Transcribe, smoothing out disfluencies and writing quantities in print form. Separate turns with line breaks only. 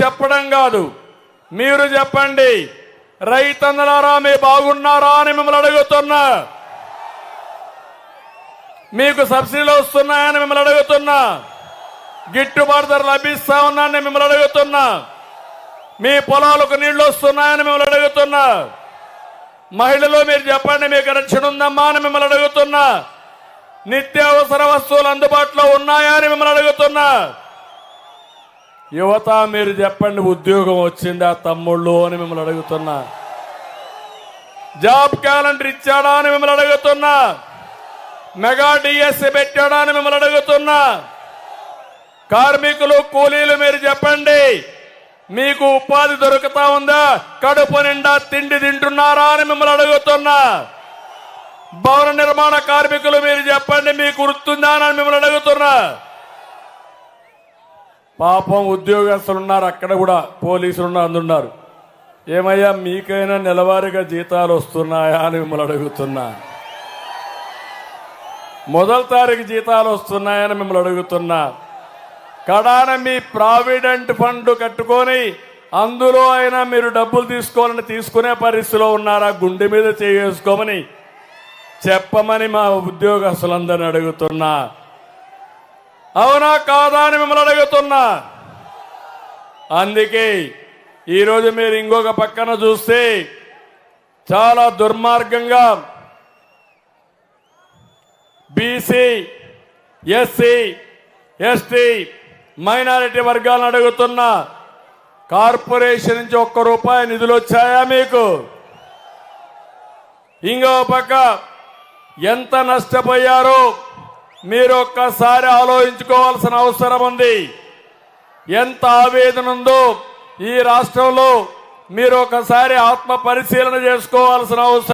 చెప్పడం కాదు, మీరు చెప్పండి. రైతన్నలారా మీ బాగున్నారా అని మిమ్మల్ని అడుగుతున్నా. మీకు సబ్సిడీలు వస్తున్నాయని మిమ్మల్ని అడుగుతున్నా. గిట్టుబాటు ధర లభిస్తా ఉన్నాయని మిమ్మల్ని అడుగుతున్నా. మీ పొలాలకు నీళ్లు వస్తున్నాయని మిమ్మల్ని అడుగుతున్నా. మహిళలు మీరు చెప్పండి, మీకు రక్షణ ఉందమ్మా అని మిమ్మల్ని అడుగుతున్నా. నిత్యావసర వస్తువులు అందుబాటులో ఉన్నాయా అని మిమ్మల్ని అడుగుతున్నా. యువత మీరు చెప్పండి, ఉద్యోగం వచ్చిందా తమ్ముళ్ళు అని మిమ్మల్ని అడుగుతున్నా. జాబ్ క్యాలెండర్ ఇచ్చాడా అని మిమ్మల్ని అడుగుతున్నా. మెగా డిఎస్సి పెట్టాడా అని మిమ్మల్ని అడుగుతున్నా. కార్మికులు కూలీలు మీరు చెప్పండి, మీకు ఉపాధి దొరుకుతా ఉందా? కడుపు నిండా తిండి తింటున్నారా అని మిమ్మల్ని అడుగుతున్నా. భవన నిర్మాణ కార్మికులు మీరు చెప్పండి, మీకు గుర్తుందా అని మిమ్మల్ని అడుగుతున్నా. పాపం ఉద్యోగస్తులు ఉన్నారు, అక్కడ కూడా పోలీసులు అందున్నారు. ఏమయ్యా మీకైనా నెలవారీగా జీతాలు వస్తున్నాయా అని మిమ్మల్ని అడుగుతున్నా. మొదటి తారీఖు జీతాలు వస్తున్నాయని మిమ్మల్ని అడుగుతున్నా. కడాన మీ ప్రావిడెంట్ ఫండ్ కట్టుకొని అందులో అయినా మీరు డబ్బులు తీసుకోవాలని తీసుకునే పరిస్థితిలో ఉన్నారా? గుండె మీద చేసుకోమని చెప్పమని మా ఉద్యోగస్తులందరినీ అడుగుతున్నా. అవునా కాదా అని మిమ్మల్ని అడుగుతున్నా. అందుకే ఈరోజు మీరు ఇంకొక పక్కన చూస్తే చాలా దుర్మార్గంగా బీసీ, ఎస్సీ, ఎస్టీ, మైనారిటీ వర్గాలను అడుగుతున్నా. కార్పొరేషన్ నుంచి ₹1 నిధులు వచ్చాయా మీకు? ఇంకో పక్క ఎంత నష్టపోయారో మీరు ఒక్కసారి ఆలోచించుకోవాల్సిన అవసరం ఉంది. ఎంత ఆవేదన ఉందో ఈ రాష్ట్రంలో మీరు ఒకసారి ఆత్మ పరిశీలన చేసుకోవాల్సిన అవసరం